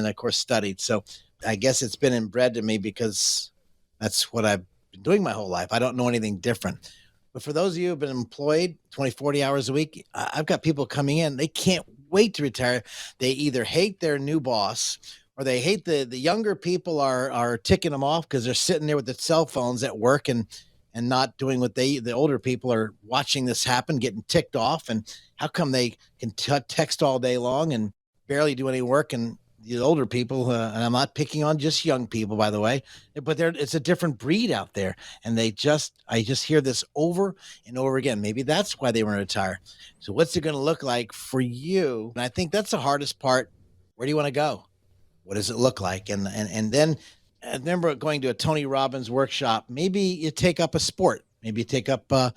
of course studied. So I guess it's been inbred to me because that's what I've been doing my whole life. I don't know anything different. But for those of you who've been employed 20, 40 hours a week, I've got people coming in. They can't wait to retire. They either hate their new boss or they hate the younger people are ticking them off because they're sitting there with their cell phones at work and not doing what the older people are watching this happen, getting ticked off. And how come they can text all day long and barely do any work? And the older people, and I'm not picking on just young people, by the way, but it's a different breed out there. And I just hear this over and over again. Maybe that's why they want to retire. So what's it going to look like for you? And I think that's the hardest part. Where do you want to go? What does it look like? And then I remember going to a Tony Robbins workshop. Maybe you take up a sport. Maybe you take up a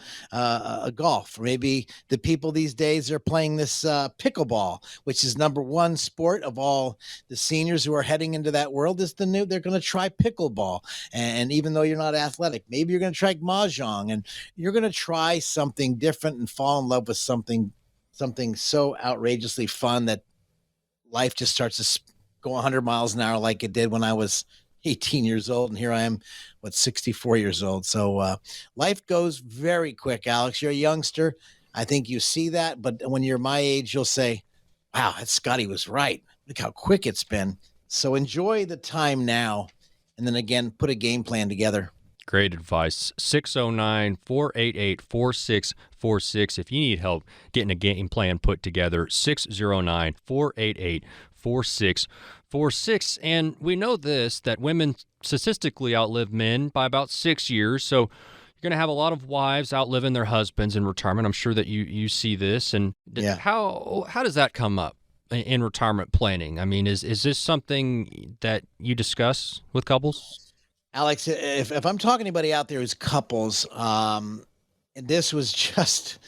golf. Or maybe the people these days are playing this pickleball, which is number one sport of all the seniors who are heading into that world. They're going to try pickleball. And even though you're not athletic, maybe you're going to try mahjong, and you're going to try something different and fall in love with something so outrageously fun that life just starts to go 100 miles an hour like it did when I was 18 years old, and here I am, 64 years old. So life goes very quick, Alex. You're a youngster. I think you see that, but when you're my age, you'll say, wow, that Scotty was right. Look how quick it's been. So enjoy the time now, and then again, put a game plan together. Great advice. 609-488-4646. If you need help getting a game plan put together, 609-488-4646. And we know this, that women statistically outlive men by about 6 years. So you're going to have a lot of wives outliving their husbands in retirement. I'm sure that you see this. And how does that come up in retirement planning? I mean, is this something that you discuss with couples? Alex, if I'm talking to anybody out there who's couples, and this was just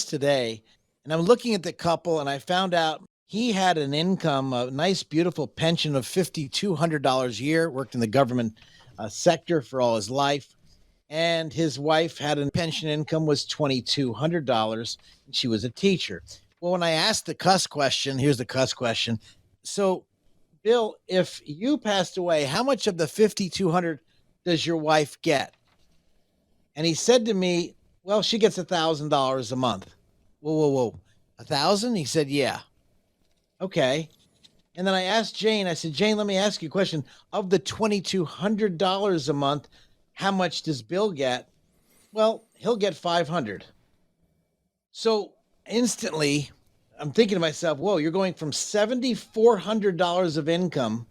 today, and I'm looking at the couple, and I found out he had an income, a nice, beautiful pension of $5,200 a year, worked in the government sector for all his life, and his wife had a pension income was $2,200, and she was a teacher. Well, when I asked the cuss question, here's the cuss question. So, Bill, if you passed away, how much of the $5,200 does your wife get? And he said to me, well, she gets $1,000 a month. Whoa. 1,000? He said, yeah. Okay. And then I asked Jane, I said, Jane, let me ask you a question. Of the $2,200 a month, how much does Bill get? Well, he'll get $500. So instantly, I'm thinking to myself, whoa, you're going from $7,400 of income,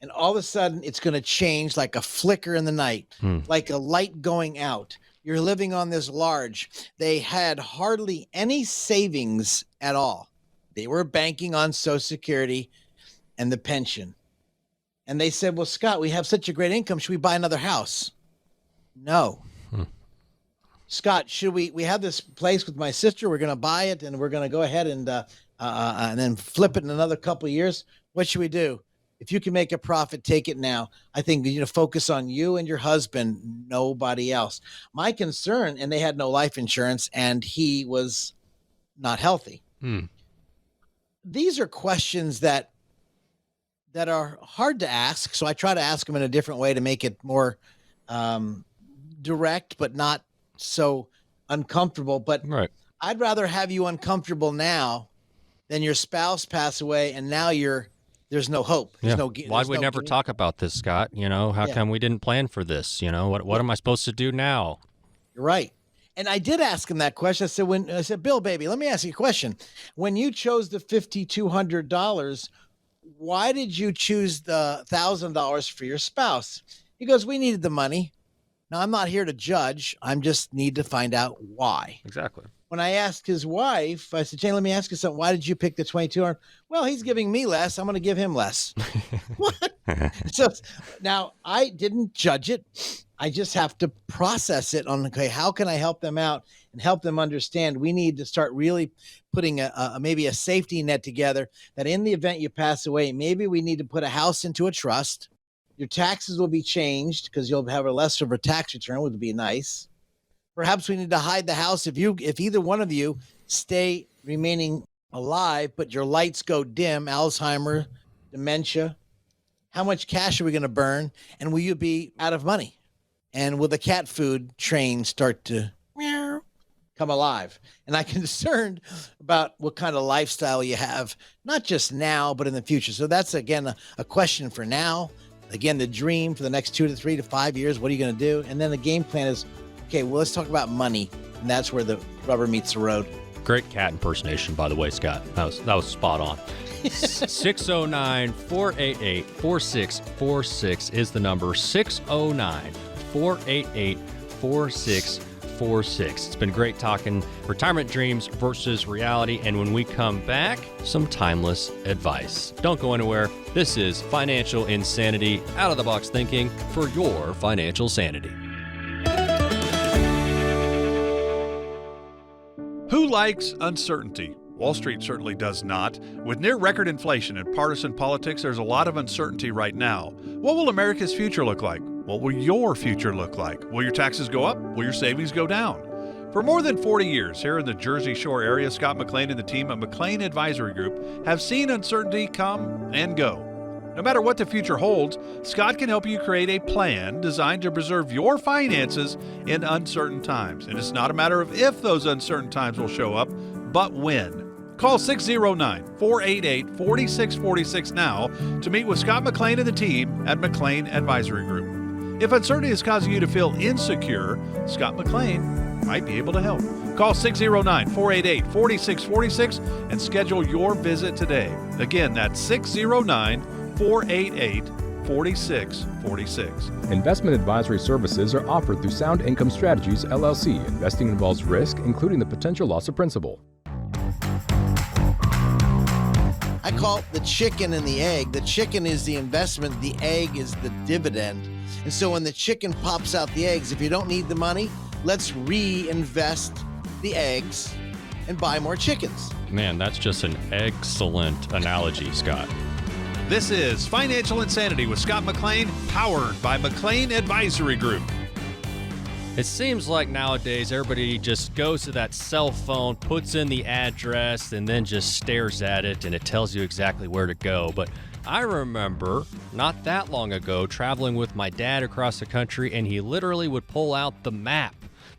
and all of a sudden it's going to change like a flicker in the night, like a light going out. You're living on this large. They had hardly any savings at all. They were banking on Social Security and the pension. And they said, well, Scott, we have such a great income. Should we buy another house? No. Scott, should we have this place with my sister? We're going to buy it, and we're going to go ahead and then flip it in another couple of years. What should we do? If you can make a profit, take it now. I think you know, focus on you and your husband, nobody else. My concern, and they had no life insurance, and he was not healthy. These are questions that are hard to ask. So I try to ask them in a different way to make it more direct, but not so uncomfortable. But I'd rather have you uncomfortable now than your spouse pass away and now there's no hope. Why'd we never talk about this, Scott? You know, how come we didn't plan for this? You know, what am I supposed to do now? You're right. And I did ask him that question. I said, Bill, baby, let me ask you a question. When you chose the $5,200, why did you choose the $1,000 for your spouse? He goes, we needed the money. Now, I'm not here to judge. I just need to find out why. Exactly. When I asked his wife, I said, Jane, let me ask you something. Why did you pick the $2,200? Well, he's giving me less. I'm going to give him less. What? So now I didn't judge it. I just have to process it on, okay, how can I help them out and help them understand we need to start really putting maybe a safety net together that in the event you pass away, maybe we need to put a house into a trust. Your taxes will be changed because you'll have a less of a tax return, which would be nice. Perhaps we need to hide the house if either one of you stay remaining alive, but your lights go dim, Alzheimer, dementia. How much cash are we going to burn? And will you be out of money? And will the cat food train start to come alive? And I'm concerned about what kind of lifestyle you have, not just now, but in the future. So that's, again, a question for now. Again, the dream for the next 2 to 3 to 5 years, what are you going to do? And then the game plan is, okay, well, let's talk about money. And that's where the rubber meets the road. Great cat impersonation, by the way, Scott. That was spot on. 609-488-4646 is the number. 609-488-4646. It's been great talking retirement dreams versus reality. And when we come back, some timeless advice. Don't go anywhere. This is Financial Insanity, out of the box thinking for your financial sanity. Who likes uncertainty? Wall Street certainly does not. With near record inflation and partisan politics, there's a lot of uncertainty right now. What will America's future look like? What will your future look like? Will your taxes go up? Will your savings go down? For more than 40 years here in the Jersey Shore area, Scott McLean and the team at McLean Advisory Group have seen uncertainty come and go. No matter what the future holds, Scott can help you create a plan designed to preserve your finances in uncertain times. And it's not a matter of if those uncertain times will show up, but when. Call 609-488-4646 now to meet with Scott McLean and the team at McLean Advisory Group. If uncertainty is causing you to feel insecure, Scott McLean might be able to help. Call 609-488-4646 and schedule your visit today. Again, that's 609-488-4646. Investment advisory services are offered through Sound Income Strategies, LLC. Investing involves risk, including the potential loss of principal. I call it the chicken and the egg. The chicken is the investment. The egg is the dividend. And so when the chicken pops out the eggs, if you don't need the money, let's reinvest the eggs and buy more chickens. Man, that's just an excellent analogy, Scott. This is Financial Insanity with Scott McLean, powered by McLean Advisory Group. It seems like nowadays everybody just goes to that cell phone, puts in the address, and then just stares at it, and it tells you exactly where to go. But I remember not that long ago traveling with my dad across the country, and he literally would pull out the map.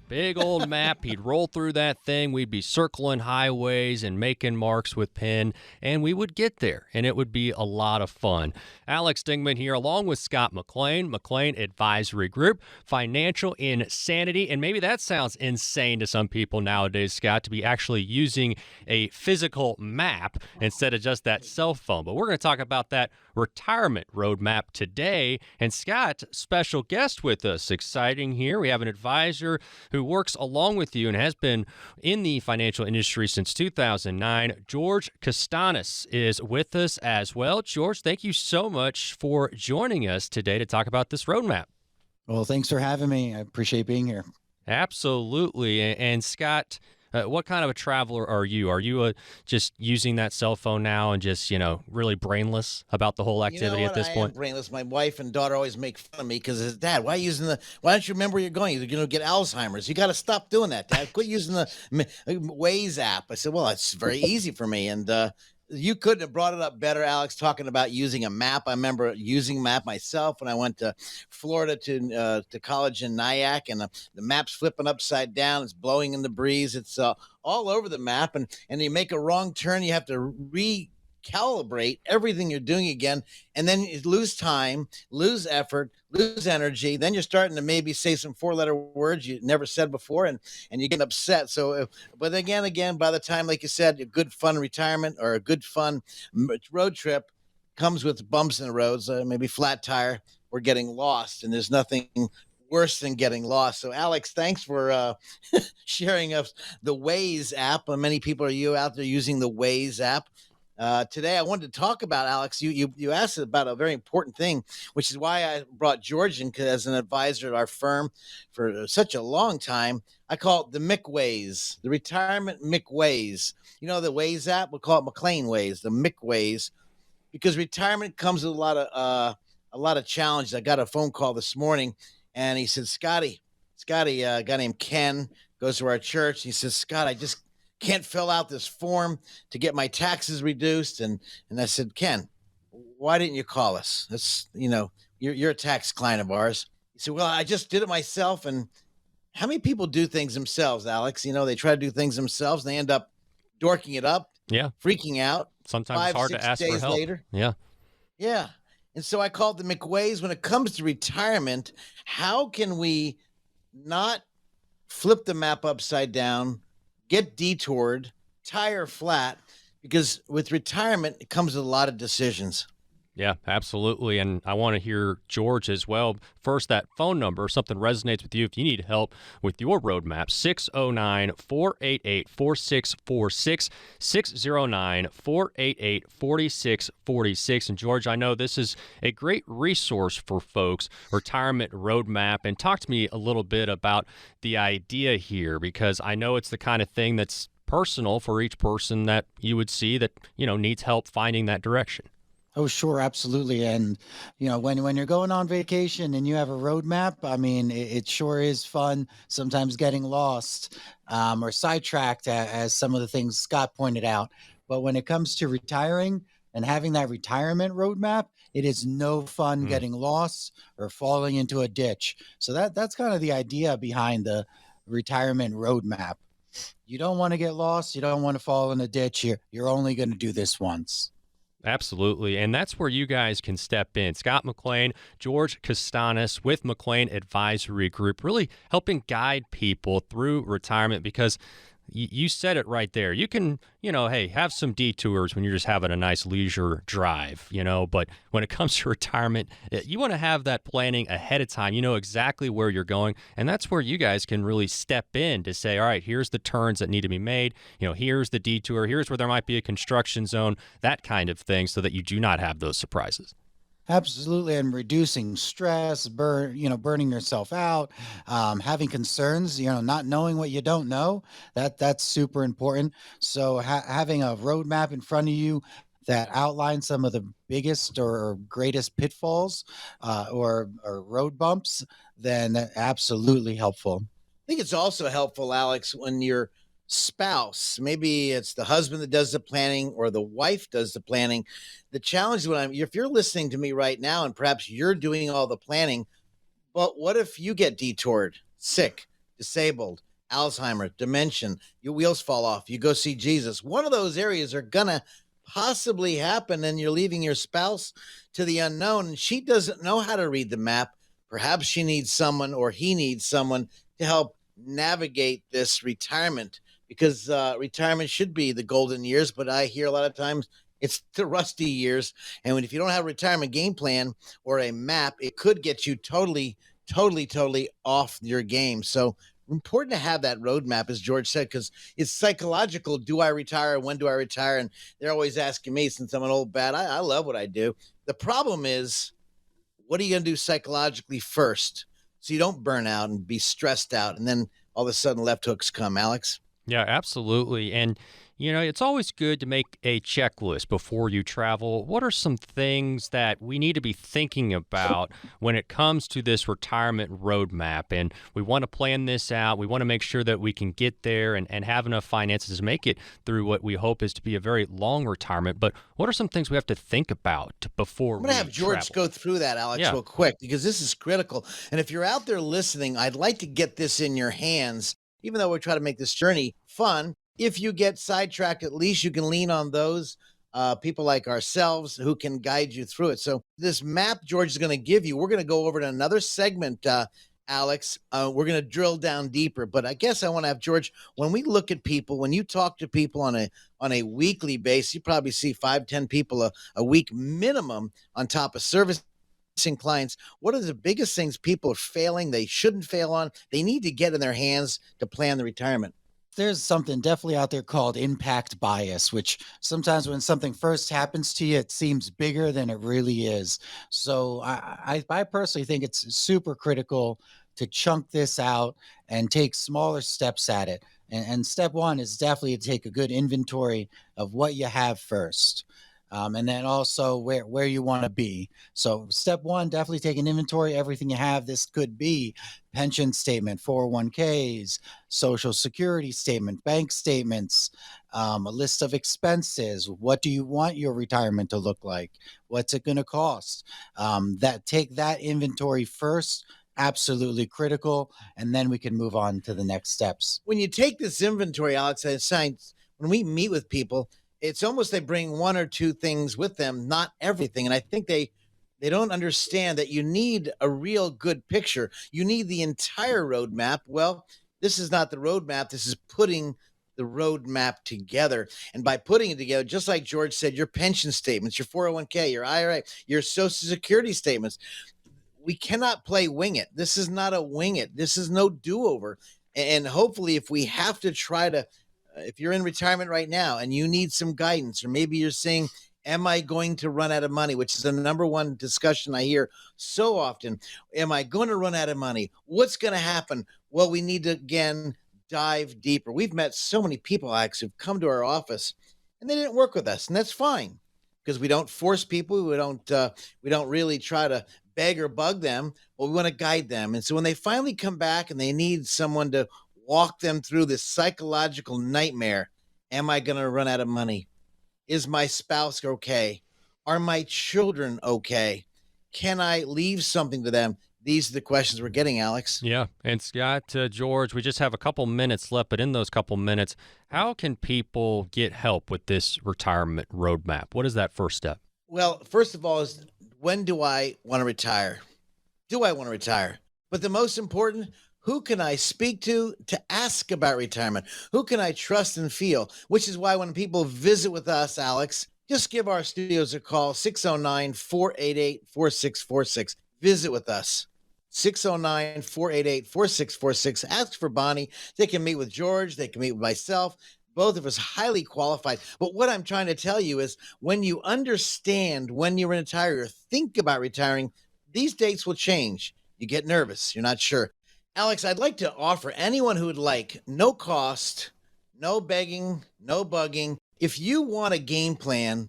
Big old map. He'd roll through that thing. We'd be circling highways and making marks with pen, and we would get there, and it would be a lot of fun. Alex Dingman here, along with Scott McLean, McLean Advisory Group, Financial Insanity. And maybe that sounds insane to some people nowadays, Scott, to be actually using a physical map instead of just that cell phone. But we're going to talk about that retirement roadmap today. And Scott, special guest with us. Exciting here. We have an advisor who works along with you and has been in the financial industry since 2009. George Castanis is with us as well. George, thank you so much for joining us today to talk about this roadmap. Well, thanks for having me. I appreciate being here. Absolutely. And Scott, What kind of a traveler are you? Are you just using that cell phone now and just, really brainless about the whole activity at this point? I am brainless. My wife and daughter always make fun of me because, Dad, why don't you remember where you're going? You're going to get Alzheimer's. You got to stop doing that, Dad. Quit using the Waze app. I said, well, it's very easy for me. And you couldn't have brought it up better, Alex, talking about using a map. I remember using a map myself when I went to Florida to college in Nyack, and the map's flipping upside down. It's blowing in the breeze. It's all over the map, and you make a wrong turn, you have to recalibrate everything you're doing again, and then you lose time, lose effort, lose energy. Then you're starting to maybe say some 4-letter words you never said before, and you get upset. So, but again, by the time, like you said, a good fun retirement or a good fun road trip comes with bumps in the roads, maybe flat tire or getting lost, and there's nothing worse than getting lost. So, Alex, thanks for sharing us the Waze app. Many people are out there using the Waze app. Today, I wanted to talk about, Alex, you asked about a very important thing, which is why I brought George in as an advisor at our firm for such a long time. I call it the McWaze, the retirement McWaze. The Waze app, we'll call it McLean Waze, the McWaze, because retirement comes with a lot of challenges. I got a phone call this morning, and he said, Scotty, a guy named Ken goes to our church. He says, Scott, I just can't fill out this form to get my taxes reduced. And I said, Ken, why didn't you call us? That's, you're a tax client of ours. He said, well, I just did it myself. And how many people do things themselves, Alex? They try to do things themselves and they end up dorking it up. Yeah. Freaking out. Sometimes it's hard to ask for help. Later. Yeah. Yeah. And so I called the McWays. When it comes to retirement, how can we not flip the map upside down, get detoured, tire flat? Because with retirement, it comes with a lot of decisions. Yeah, absolutely. And I want to hear George as well. First, that phone number, something resonates with you. If you need help with your roadmap, 609-488-4646, 609-488-4646. And George, I know this is a great resource for folks, retirement roadmap. And talk to me a little bit about the idea here, because I know it's the kind of thing that's personal for each person that you would see that, needs help finding that direction. Oh, sure, absolutely. And, when you're going on vacation and you have a roadmap, I mean, it sure is fun sometimes getting lost or sidetracked, as some of the things Scott pointed out. But when it comes to retiring and having that retirement roadmap, it is no fun getting lost or falling into a ditch. So that's kind of the idea behind the retirement roadmap. You don't want to get lost. You don't want to fall in a ditch. You're only going to do this once. Absolutely. And that's where you guys can step in. Scott McLean, George Castanis with McLean Advisory Group, really helping guide people through retirement, because you said it right there. You can, hey, have some detours when you're just having a nice leisure drive, but when it comes to retirement, you want to have that planning ahead of time. You know exactly where you're going. And that's where you guys can really step in to say, all right, here's the turns that need to be made. Here's the detour. Here's where there might be a construction zone, that kind of thing, so that you do not have those surprises. Absolutely. And reducing stress, burning yourself out, having concerns, not knowing what you don't know, that's super important. So having a roadmap in front of you that outlines some of the biggest or greatest pitfalls or road bumps, then absolutely helpful. I think it's also helpful, Alex, when your spouse, maybe it's the husband that does the planning or the wife does the planning. The challenge if you're listening to me right now and perhaps you're doing all the planning, but what if you get detoured, sick, disabled, Alzheimer's, dementia, your wheels fall off, you go see Jesus? One of those areas are gonna possibly happen, and you're leaving your spouse to the unknown, and she doesn't know how to read the map. Perhaps she needs someone, or he needs someone, to help navigate this retirement, because retirement should be the golden years, but I hear a lot of times it's the rusty years. And if you don't have a retirement game plan or a map, it could get you totally off your game. So important to have that roadmap, as George said, because it's psychological. Do I retire? When do I retire? And they're always asking me, since I'm an old bat, I love what I do. The problem is, what are you going to do psychologically first, so you don't burn out and be stressed out, and then all of a sudden left hooks come, Alex? Yeah, absolutely. And, it's always good to make a checklist before you travel. What are some things that we need to be thinking about when it comes to this retirement roadmap? And we want to plan this out. We want to make sure that we can get there and have enough finances to make it through what we hope is to be a very long retirement. But what are some things we have to think about before I'm going to have George travel? go through that, Alex, real quick, because this is critical. And if you're out there listening, I'd like to get this in your hands, even though we're trying to make this journey fun. If you get sidetracked, at least you can lean on those people like ourselves who can guide you through it. So this map George is going to give you, we're going to go over to another segment, Alex. We're going to drill down deeper. But I guess I want to have George, when we look at people, when you talk to people on a weekly basis, you probably see 5-10 people a week minimum on top of service clients. What are the biggest things people are failing they shouldn't fail on, they need to get in their hands to plan the retirement? There's something definitely out there called impact bias, which sometimes when something first happens to you, it seems bigger than it really is. So I personally think it's super critical to chunk this out and take smaller steps at it. And step one is definitely to take a good inventory of what you have first. And then also where you want to be. So step one, definitely take an inventory, everything you have. This could be pension statement, 401ks, social security statement, bank statements, a list of expenses. What do you want your retirement to look like? What's it going to cost? Take that inventory first. Absolutely critical. And then we can move on to the next steps. When you take this inventory, Alex, when we meet with people, it's almost they bring one or two things with them, not everything. And I think they don't understand that you need a real good picture. You need the entire roadmap. Well, this is not the roadmap. This is putting the roadmap together. And by putting it together, just like George said, your pension statements, your 401k, your IRA, your social security statements, we cannot play wing it. This is not a wing it. This is no do-over. And hopefully if we have to try to, if you're in retirement right now and you need some guidance, or maybe you're saying, am I going to run out of money? Which is the number one discussion I hear so often. Am I going to run out of money? What's going to happen? Well, we need to, again, dive deeper. We've met so many people, Alex, who've come to our office and they didn't work with us. And that's fine because we don't force people. We don't really try to beg or bug them, but we want to guide them. And so when they finally come back and they need someone to walk them through this psychological nightmare, am I going to run out of money? Is my spouse okay? Are my children okay? Can I leave something to them? These are the questions we're getting, Alex. Yeah. And Scott, George, we just have a couple minutes left, but in those couple minutes, how can people get help with this retirement roadmap? What is that first step? Well, first of all, is when do I want to retire? Do I want to retire? But the most important, who can I speak to ask about retirement? Who can I trust and feel? Which is why when people visit with us, Alex, just give our studios a call, 609-488-4646. Visit with us, 609-488-4646. Ask for Bonnie. They can meet with George. They can meet with myself. Both of us highly qualified. But what I'm trying to tell you is when you understand when you're going to retire or think about retiring, these dates will change. You get nervous. You're not sure. Alex, I'd like to offer anyone who would like, no cost, no begging, no bugging. If you want a game plan,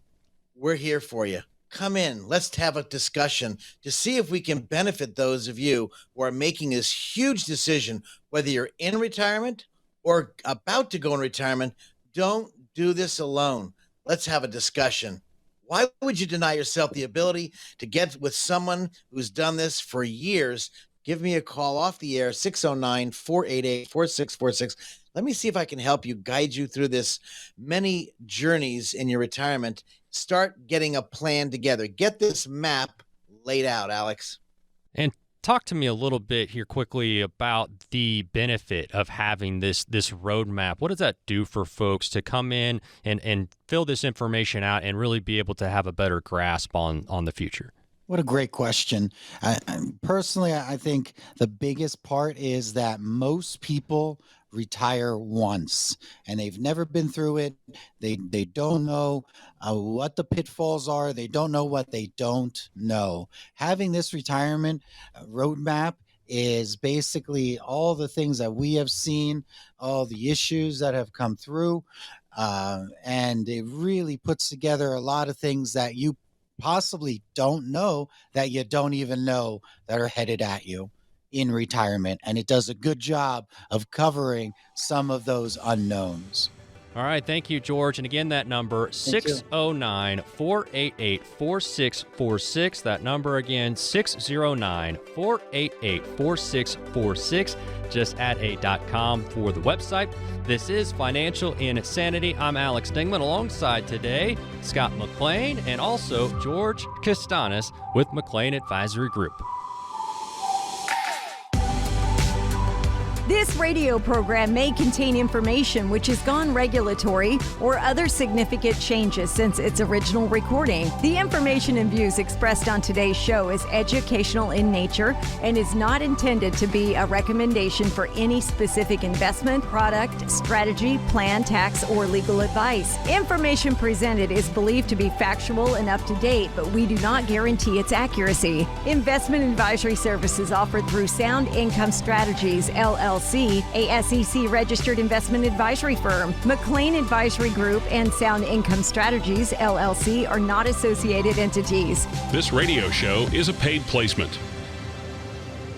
we're here for you. Come in. Let's have a discussion to see if we can benefit those of you who are making this huge decision, whether you're in retirement or about to go in retirement. Don't do this alone. Let's have a discussion. Why would you deny yourself the ability to get with someone who's done this for years? Give me a call off the air, 609-488-4646. Let me see if I can help you, guide you through this many journeys in your retirement. Start getting a plan together. Get this map laid out, Alex. And talk to me a little bit here quickly about the benefit of having this roadmap. What does that do for folks to come in and fill this information out and really be able to have a better grasp on the future? What a great question. Personally, I think the biggest part is that most people retire once and they've never been through it. They don't know what the pitfalls are. They don't know what they don't know. Having this retirement roadmap is basically all the things that we have seen, all the issues that have come through. And it really puts together a lot of things that you possibly don't know, that you don't even know, that are headed at you in retirement. And it does a good job of covering some of those unknowns. All right, thank you, George. And again, that number, 609-488-4646. That number again, 609-488-4646. Just add a .com for the website. This is Financial Insanity. I'm Alex Dingman, alongside today Scott McLean and also George Castanis with McLean Advisory Group. This radio program may contain information which has gone regulatory or other significant changes since its original recording. The information and views expressed on today's show is educational in nature and is not intended to be a recommendation for any specific investment, product, strategy, plan, tax, or legal advice. Information presented is believed to be factual and up to date, but we do not guarantee its accuracy. Investment advisory services offered through Sound Income Strategies, LLC, a SEC-registered investment advisory firm. McLean Advisory Group and Sound Income Strategies, LLC, are not associated entities. This radio show is a paid placement.